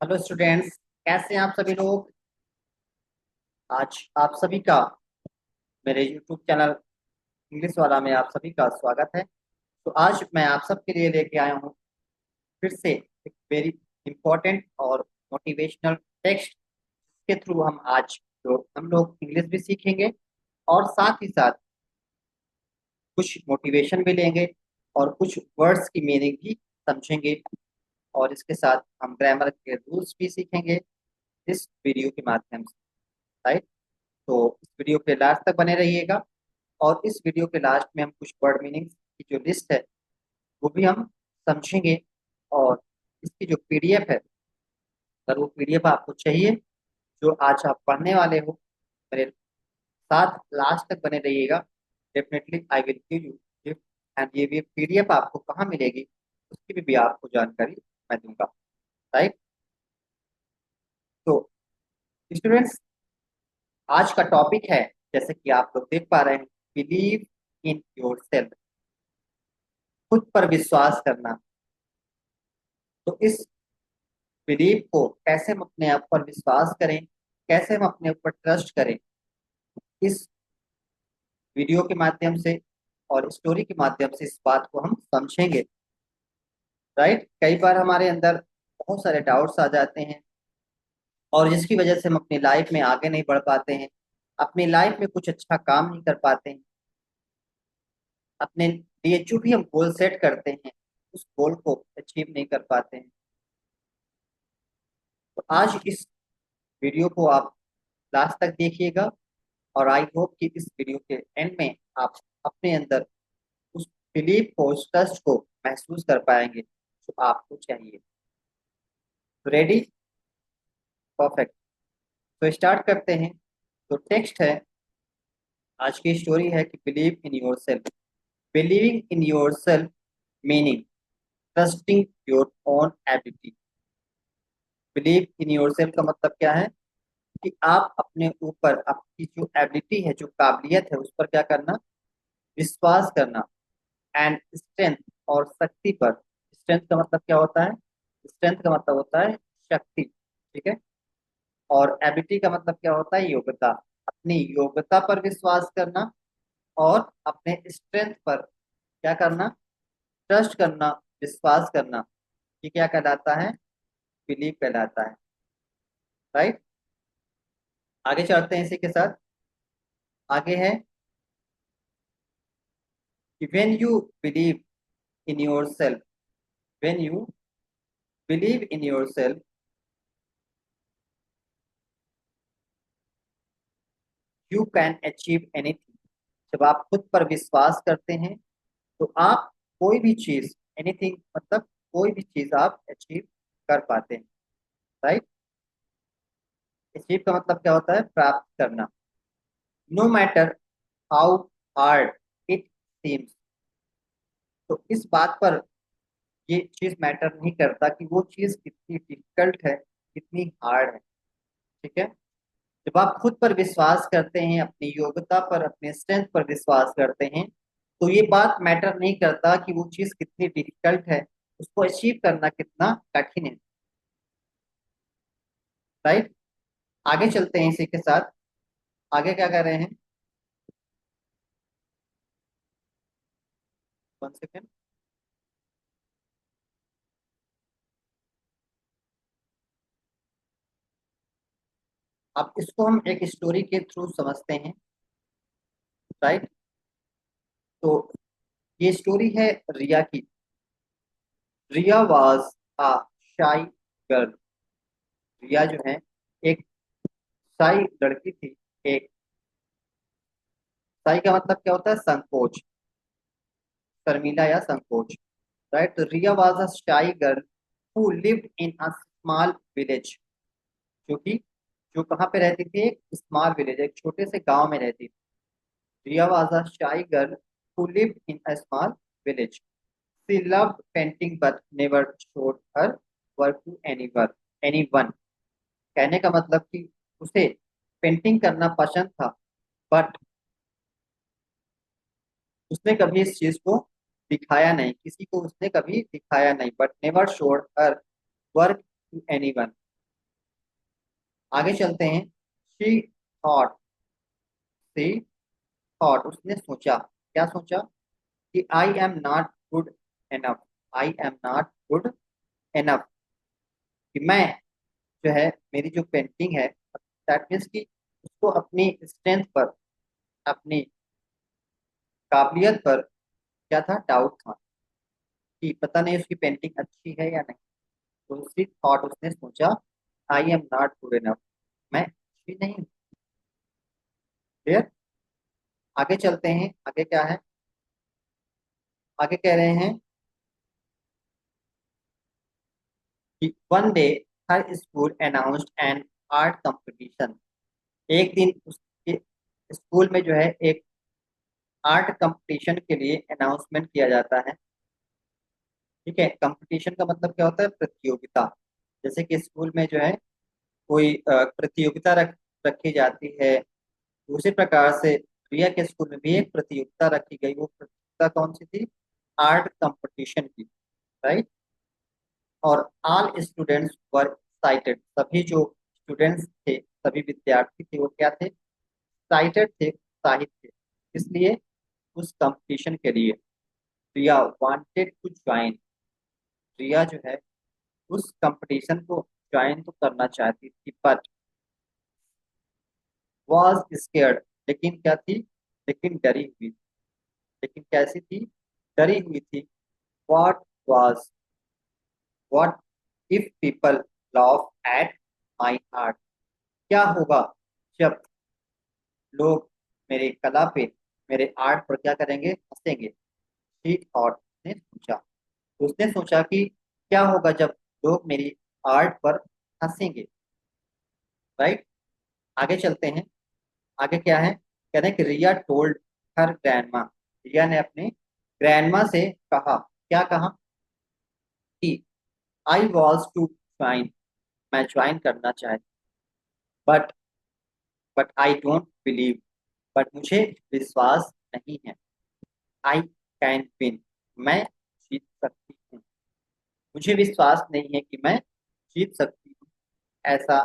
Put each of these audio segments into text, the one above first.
Hello students, कैसे हैं आप सभी लोग। आज आप सभी का मेरे यूट्यूब चैनल इंग्लिश वाला में आप सभी का स्वागत है। तो आज मैं आप सबके लिए लेके आया हूँ फिर से एक वेरी इंपॉर्टेंट और मोटिवेशनल टेक्स्ट के थ्रू हम लोग इंग्लिश भी सीखेंगे और साथ ही साथ कुछ मोटिवेशन भी लेंगे और कुछ वर्ड्स की मीनिंग भी समझेंगे। और इसके साथ हम ग्रामर के रूल्स भी सीखेंगे इस वीडियो के माध्यम से। राइट। तो इस वीडियो के लास्ट तक बने रहिएगा और इस वीडियो के लास्ट में हम कुछ वर्ड मीनिंग्स की जो लिस्ट है वो भी हम समझेंगे। और इसकी जो पीडीएफ है, अगर वो पीडीएफ आपको चाहिए जो आज आप पढ़ने वाले हो, मेरे साथ लास्ट तक बने रहिएगा। Definitely I will give you gift. And ये भी पीडीएफ आपको कहाँ मिलेगी उसकी भी आपको जानकारी मैं दूंगा। राइट। तो स्टूडेंट्स, आज का टॉपिक है, जैसे कि आप लोग देख पा रहे हैं, बिलीव इन योर सेल्फ, खुद पर विश्वास करना। तो इस बिलीव को कैसे हम अपने आप पर विश्वास करें, कैसे हम अपने ऊपर ट्रस्ट करें, इस वीडियो के माध्यम से और स्टोरी के माध्यम से इस बात को हम समझेंगे। राइट। कई बार हमारे अंदर बहुत सारे डाउट्स आ जाते हैं और जिसकी वजह से हम अपनी लाइफ में आगे नहीं बढ़ पाते हैं, अपनी लाइफ में कुछ अच्छा काम नहीं कर पाते हैं, अपने लिए जो भी हम गोल सेट करते हैं उस गोल को अचीव नहीं कर पाते हैं। तो आज इस वीडियो को आप लास्ट तक देखिएगा और आई होप कि इस वीडियो के एंड में आप अपने अंदर उस बिलीफ को, उस ट्रस्ट को महसूस कर पाएंगे जो आपको चाहिए। तो रेडी? परफेक्ट। तो स्टार्ट करते हैं। तो टेक्स्ट है, आज की स्टोरी है कि believe in your self. Believing in your self meaning trusting your own ability. Believe in your self का मतलब क्या है कि आप अपने ऊपर, आपकी जो एबिलिटी है, जो काबिलियत है, उस पर क्या करना, विश्वास करना। एंड स्ट्रेंथ, और शक्ति पर। स्ट्रेंथ का मतलब क्या होता है? स्ट्रेंथ का मतलब होता है शक्ति। ठीक है। और एबिलिटी का मतलब क्या होता है? योग्यता। अपनी योग्यता पर विश्वास करना और अपने स्ट्रेंथ पर क्या करना, ट्रस्ट करना, विश्वास करना। ये क्या कहलाता है? बिलीव कहलाता है। राइट। आगे चलते हैं इसी के साथ। आगे है कि when you believe in yourself, when you believe in yourself, you can achieve anything। जब आप खुद पर विश्वास करते हैं तो आप कोई भी चीज, एनीथिंग मतलब कोई भी चीज आप अचीव कर पाते हैं। राइट। अचीव का मतलब क्या होता है? प्राप्त करना। No matter how hard it seems. तो इस बात पर ये चीज मैटर नहीं करता कि वो चीज कितनी डिफिकल्ट है, कितनी हार्ड है। ठीक है। जब आप खुद पर विश्वास करते हैं, अपनी योग्यता पर, अपने स्ट्रेंथ पर विश्वास करते हैं, तो ये बात मैटर नहीं करता कि वो चीज कितनी डिफिकल्ट है, उसको अचीव करना कितना कठिन है। राइट। आगे चलते हैं इसी के साथ। आगे क्या कर रहे हैं? 1 सेकेंड। अब इसको हम एक स्टोरी के थ्रू समझते हैं। राइट। तो ये स्टोरी है रिया की। रिया वाज अ शाई गर्ल। रिया जो है एक शाई लड़की थी। एक शाई का मतलब क्या होता है? संकोच, शर्मिला या संकोच। राइट। तो रिया was a shy girl who lived in a small village. जो कि जो कहाँ पे रहती थी? एक स्मॉल विलेज, एक छोटे से गांव में रहती थी। रिया was a shy girl who lived in a small village. She loved painting but never showed her work to anyone. कहने का मतलब कि उसे पेंटिंग करना पसंद था, बट उसने कभी इस चीज को दिखाया नहीं, किसी को उसने कभी दिखाया नहीं। But never showed her work to anyone. आगे चलते हैं। शी थॉट, शी थॉट उसने सोचा, क्या सोचा? कि I am not good enough, I am not good enough, कि मैं जो है, मेरी जो पेंटिंग है, दैट मीन्स कि उसको अपनी स्ट्रेंथ पर, अपनी काबिलियत पर क्या था, डाउट था, कि पता नहीं उसकी पेंटिंग अच्छी है या नहीं। तो उसी थॉट उसने सोचा, I am not good enough, मैं अच्छी नहीं हूँ। क्लियर? आगे चलते हैं, आगे क्या है? आगे कह रहे हैं कि one day her school announced an art competition, एक दिन उसके स्कूल में जो है एक आर्ट कंपटीशन के लिए अनाउंसमेंट किया जाता है। ठीक है, कंपटीशन का मतलब क्या होता है? प्रतियोगिता। जैसे कि स्कूल में जो है कोई प्रतियोगिता रखी जाती है, उसी प्रकार से रिया के स्कूल में भी एक प्रतियोगिता रखी गई। वो प्रतियोगिता कौन सी थी? आर्ट कंपटीशन की। राइट। और ऑल स्टूडेंट्स वर एक्साइटेड, सभी जो स्टूडेंट्स थे, सभी विद्यार्थी थे, वो क्या थे? एक्साइटेड थे, उत्साहित थे। इसलिए उस कंपटीशन के लिए रिया वांटेड टू ज्वाइन, रिया जो है उस कंपटीशन को ज्वाइन तो करना चाहती थी, बट वॉज स्केर्ड, लेकिन क्या थी? लेकिन डरी हुई। लेकिन कैसी थी? डरी हुई थी। What was, what if people laugh at my art, क्या होगा जब लोग मेरे कला पे, मेरे आर्ट पर क्या करेंगे? हंसेंगे। ठीक, और उसने सोचा, उसने सोचा कि क्या होगा जब लोग मेरी आर्ट पर हंसेंगे। राइट। आगे चलते हैं। आगे क्या है? कह रहे हैं कि रिया टोल्ड हर ग्रैंडमा, रिया ने अपने ग्रैंडमा से कहा, क्या कहा? कि आई वॉज टू ज्वाइन, मैं ज्वाइन करना चाहती, but I don't believe, but मुझे विश्वास नहीं है। आई कैन विन, मैं जीत सकती हूँ, मुझे विश्वास नहीं है कि मैं जीत सकती हूँ, ऐसा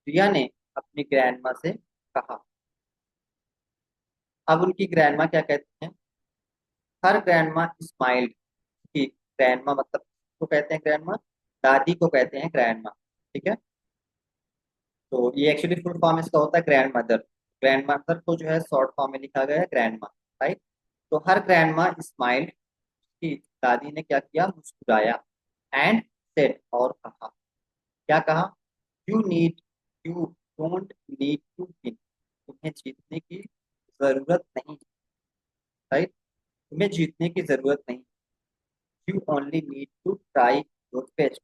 रिया ने अपनी ग्रैंडमा से कहा। अब उनकी ग्रैंडमा क्या कहती हैं? हर ग्रैंडमा स्माइल्ड, की ग्रैंडमा मतलब को कहते हैं ग्रैंडमा, दादी को कहते हैं ग्रैंडमा। ठीक है, तो ये एक्चुअली फुल फॉर्म इसका होता है ग्रैंड मदर। ग्रैंड मदर को जो है शॉर्ट फॉर्म में लिखा गया है ग्रैंड मा। राइट। तो हर ग्रैंड मा स्माइल्ड, की दादी ने क्या किया? मुस्कुराया। एंड सेड, और कहा, क्या कहा? You need, you don't need to win, तुम्हें जीतने की जरूरत नहीं। राइट, तुम्हें जीतने की जरूरत नहीं। You only need to try your best,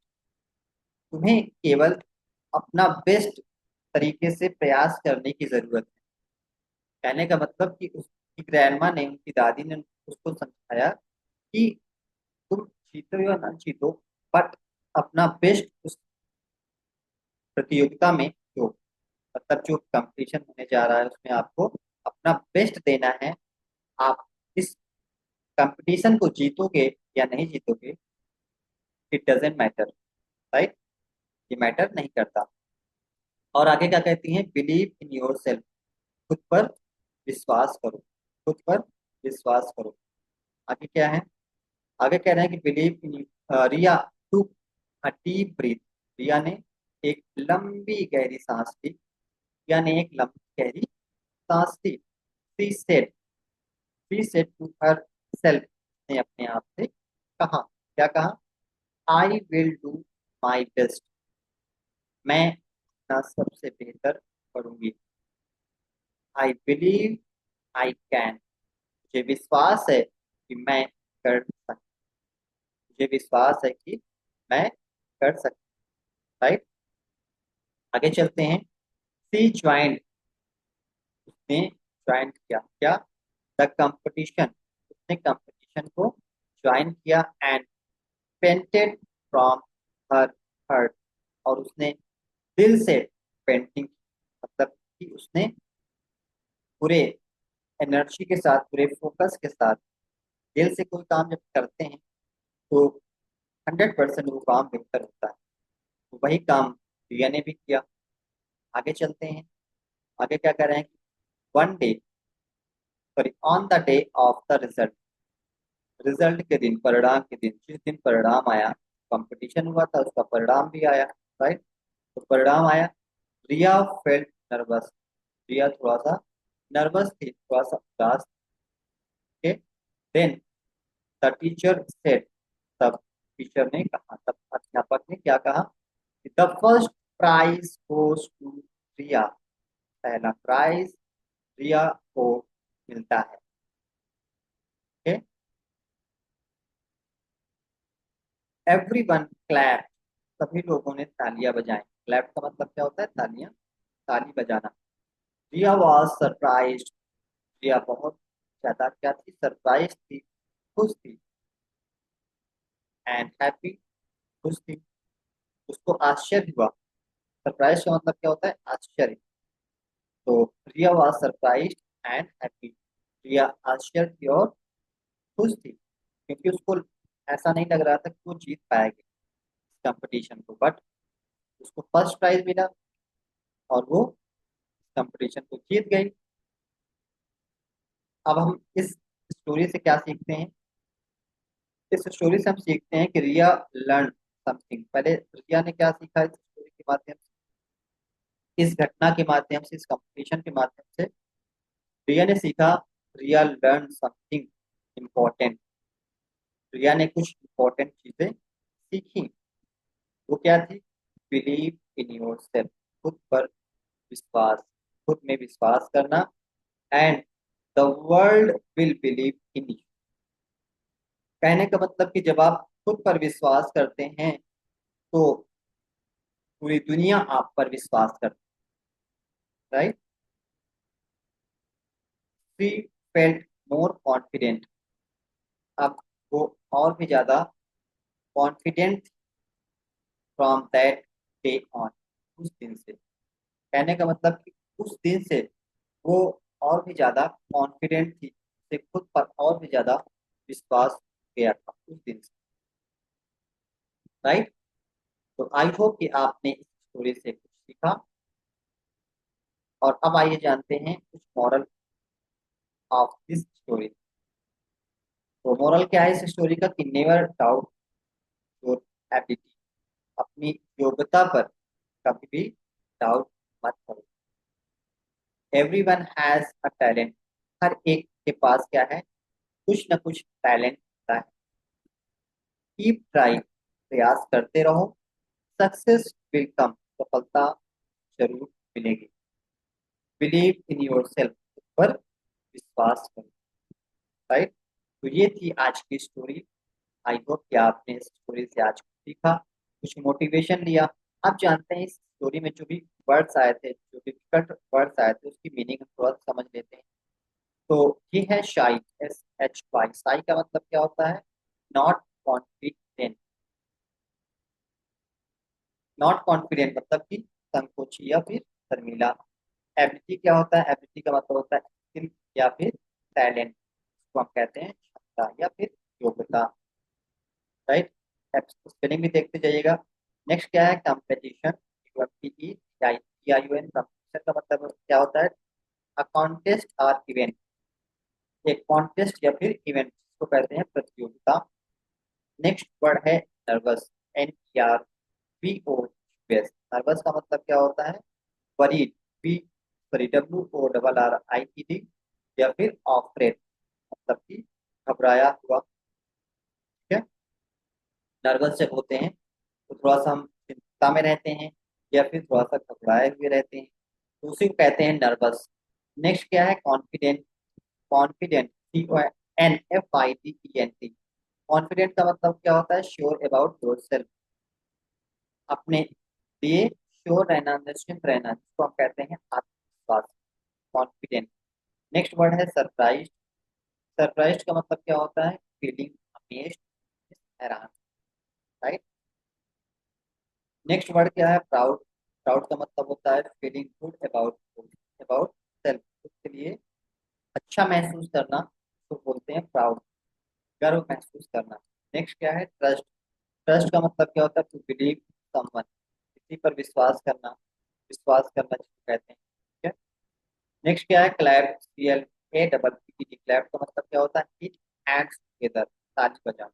तुम्हें केवल अपना बेस्ट तरीके से प्रयास करने की जरूरत है। कहने का मतलब कि उसकी ग्रैंडमा ने, उनकी दादी ने उसको समझाया कि तुम जीतो या ना जीतो, बट अपना बेस्ट उस प्रतियोगिता में दो। मतलब जो कंपटीशन होने जा रहा है उसमें आपको अपना बेस्ट देना है। आप इस कंपटीशन को जीतोगे या नहीं जीतोगे, इट डजेंट मैटर। राइट, ये मैटर नहीं करता। और आगे क्या कहती हैं? बिलीव इन योर सेल्फ, खुद पर विश्वास करो, खुद पर विश्वास करो। आगे क्या है? आगे कह रहे हैं कि believe in, Riya took a deep breath, Riya ने एक लंबी गहरी सांस ली, रिया ने एक लंबी गहरी सांस ली। She said, she said to herself, ने अपने आप से कहा, क्या कहा? I will do my best, मैं अपना सबसे बेहतर करूंगी। आई बिलीव आई कैन, मुझे विश्वास है कि मैं कर सकती, मुझे विश्वास है कि मैं कर सकती। राइट। आगे चलते हैं। सी ज्वाइंट, उसने ज्वाइन किया, क्या? द कंपटीशन, उसने कंपटीशन को ज्वाइन किया। And painted from her heart, और उसने दिल से पेंटिंग, मतलब कि उसने पूरे एनर्जी के साथ, पूरे फोकस के साथ, दिल से कोई काम जब करते हैं तो 100% वो काम बेहतर होता है। तो वही काम रिया ने भी किया। आगे चलते हैं। आगे क्या कर रहे हैं? One day, sorry, on the day of the result, result के दिन, परिणाम के दिन, जिस दिन परिणाम आया, कंपटीशन हुआ था उसका परिणाम भी आया, राइट। तो परिणाम आया, रिया फेल्ट नर्वस, रिया थोड़ा सा नर्वस थी, थोड़ा सा उदास थे। देन द टीचर सेड, तब टीचर ने कहा, तब अध्यापक ने क्या कहा? The first prize goes to Riya, पहला प्राइज रिया को मिलता है। ओके, एवरीवन क्लैप, सभी लोगों ने तालियां बजाई। क्लैप का मतलब क्या होता है? तालियां, ताली बजाना। रिया वॉज सरप्राइज, रिया बहुत ज्यादा क्या थी? सरप्राइज थी, खुश थी। एंड हैप्पी, खुश थी, उसको आश्चर्य हुआ। सरप्राइज का मतलब क्या होता है? आश्चर्य। तो रिया वॉज सरप्राइज एंड हैप्पी, रिया आश्चर्य थी और खुश थी, क्योंकि उसको ऐसा नहीं लग रहा था कि वो जीत पाएगी कंपटीशन को, बट उसको फर्स्ट प्राइज मिला और वो कंपटीशन को जीत गई। अब हम इस स्टोरी से क्या सीखते हैं? इस स्टोरी से हम सीखते हैं कि रिया लर्न समथिंग। पहले रिया ने क्या सीखा इस स्टोरी के माध्यम से, इस घटना के माध्यम से, इस कंपटीशन के माध्यम से रिया ने सीखा, रिया लर्न समथिंग इम्पोर्टेंट। रिया ने कुछ इम्पोर्टेंट चीजें सीखी। वो क्या थी? बिलीव इन योर सेल्फ, खुद पर विश्वास, खुद में विश्वास करना। And the world will believe in you, कहने का मतलब कि जब आप खुद पर विश्वास करते हैं तो पूरी दुनिया आप पर विश्वास करती है, right. She felt more confident, अब वो और भी ज्यादा confident from that day on, उस दिन से। कहने का मतलब कि उस दिन से वो और भी ज्यादा कॉन्फिडेंट थी, से खुद पर और भी ज्यादा विश्वास हो गया था उस दिन से, राइट। तो आई होप कि आपने इस स्टोरी से कुछ सीखा। और अब आइए जानते हैं कुछ मॉरल ऑफ दिस स्टोरी। तो मोरल क्या है इस स्टोरी का? कि नेवर डाउट योर एबिलिटी, अपनी योग्यता पर कभी भी डाउट मत करो। एवरीवन हैज अ टैलेंट, हर एक के पास क्या है? कुछ न कुछ टैलेंट होता है। कीप ट्राइंग, प्रयास करते रहो। सक्सेस विल कम, सफलता जरूर मिलेगी। बिलीव इन योर सेल्फ, पर विश्वास करो, राइट। तो ये थी आज की स्टोरी। आई होप कि आपने इस स्टोरी से आज कुछ सीखा, कुछ मोटिवेशन लिया। आप जानते हैं इस स्टोरी में जो भी वर्ड्स आए थे, जो डिफिकल्ट वर्ड्स आए थे, उसकी मीनिंग हम थोड़ा सा समझ लेते हैं। तो ये है शाई, SHY। शाई का मतलब क्या होता है? Not confident. नॉट कॉन्फिडेंट मतलब कि संकोची या फिर शर्मीला। एबिलिटी क्या होता है? एबिलिटी का मतलब होता है स्किल या फिर टैलेंट, इसको हम कहते हैं क्षमता या फिर योग्यता, राइट। स्पेलिंग भी देखते जाइएगा। नेक्स्ट क्या है? Competition, COMPETION। कंपटीशन का मतलब क्या होता है? अ कॉन्टेस्ट और इवेंट, एक कॉन्टेस्ट या फिर इवेंट, जिसको कहते हैं प्रतियोगिता। नेक्स्ट वर्ड है नर्वस, NERVOUS। नर्वस का मतलब क्या होता है? वरीड, बी, सॉरी, WORRIED, या फिर ऑफ्रेड, मतलब कि घबराया हुआ, ठीक है। नर्वस जब होते हैं तो थोड़ा सा हम चिंता में रहते हैं या फिर थोड़ा सा घबराए हुए रहते हैं, तो उसी को कहते हैं नर्वस। नेक्स्ट क्या है? कॉन्फिडेंट। Confident, CONFIDENT। कॉन्फिडेंट का मतलब क्या होता है? श्योर अबाउट योर सेल्फ, अपने लिए श्योर रहना, निश्चिंत रहना, जिसको हम कहते हैं आत्मविश्वास, कॉन्फिडेंट। नेक्स्ट वर्ड है सरप्राइज। सरप्राइज का मतलब क्या होता है? फीलिंग अमेज्ड, हैरान, राइट। नेक्स्ट वर्ड क्या है? प्राउड। प्राउड का मतलब होता है feeling good about, about self, खुद के लिए अच्छा महसूस करना, तो बोलते हैं प्राउड, गर्व महसूस करना। नेक्स्ट क्या है? ट्रस्ट। ट्रस्ट का मतलब क्या होता है? टू बिलीव समवन, किसी पर विश्वास करना, विश्वास करना जिसको कहते हैं। ठीक है। नेक्स्ट क्या है? क्लैप, CLAPP, क्लैप का मतलब क्या होता है? इट एंड्स टुगेदर, ताली बजाना,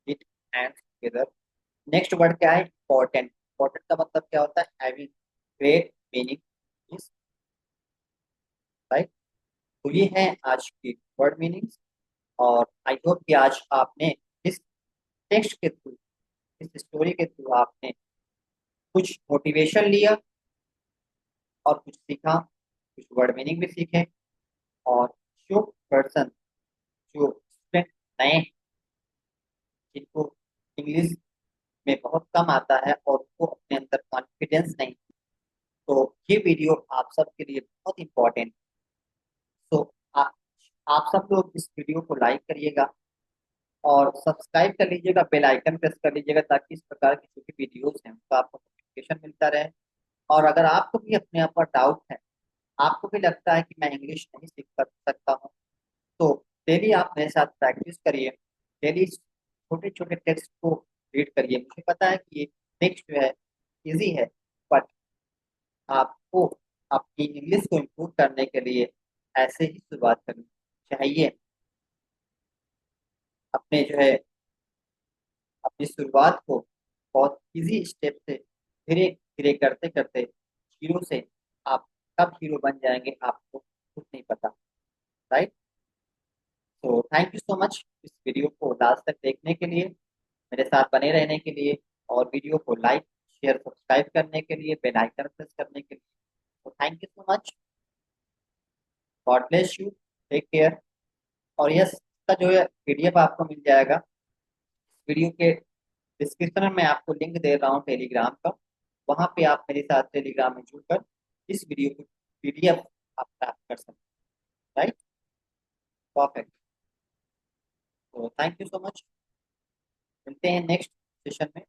it ends together. Next word क्या है? इम्पोर्टेंट, इम्पोर्टेंट का मतलब क्या होता है? Having great meaning, is right. तो ये है आज की वर्ड मीनिंग्स। और आई होप कि आज आपने इस टेक्स्ट के थ्रू, इस स्टोरी के थ्रू आपने कुछ मोटिवेशन लिया और कुछ सीखा, कुछ वर्ड मीनिंग भी सीखे। और जो पर्सन, जो स्टूडेंट नए हैं, जिनको इंग्लिश में बहुत कम आता है और उनको अपने अंदर कॉन्फिडेंस नहीं, तो ये वीडियो आप सबके लिए बहुत इंपॉर्टेंट। तो आप सब लोग इस वीडियो को लाइक करिएगा और सब्सक्राइब कर लीजिएगा, बेल आइकन प्रेस कर लीजिएगा, ताकि इस प्रकार की जो भी वीडियोस हैं उनका आपको नोटिफिकेशन मिलता रहे। और अगर आपको भी अपने आप पर डाउट है, आपको भी लगता है कि मैं इंग्लिश नहीं सीख सकता हूँ, तो डेली आप मेरे साथ प्रैक्टिस करिए। डेली छोटे छोटे टेक्स्ट को रीड करिए। मुझे पता है कि ये टेक्स्ट जो है इजी है, बट आपको अपनी इंग्लिश को इम्प्रूव करने के लिए ऐसे ही शुरुआत करनी चाहिए। अपने जो है अपनी शुरुआत को बहुत इजी स्टेप से धीरे धीरे करते करते हीरो से आप कब हीरो बन जाएंगे आपको खुद नहीं पता, राइट। तो थैंक यू सो मच इस वीडियो को लास्ट तक देखने के लिए, मेरे साथ बने रहने के लिए, और वीडियो को लाइक शेयर सब्सक्राइब करने के लिए, बेल आइकन प्रेस करने के लिए। तो thank you so much. God bless you. Take care. और यस, इसका जो है PDF आपको मिल जाएगा। वीडियो के डिस्क्रिप्शन में आपको लिंक दे रहा हूँ टेलीग्राम का, वहां पे आप मेरे साथ टेलीग्राम में जुड़कर इस वीडियो को PDF आप प्राप्त कर सकते हैं, राइट। परफेक्ट। तो थैंक यू सो मच। मिलते हैं नेक्स्ट सेशन में।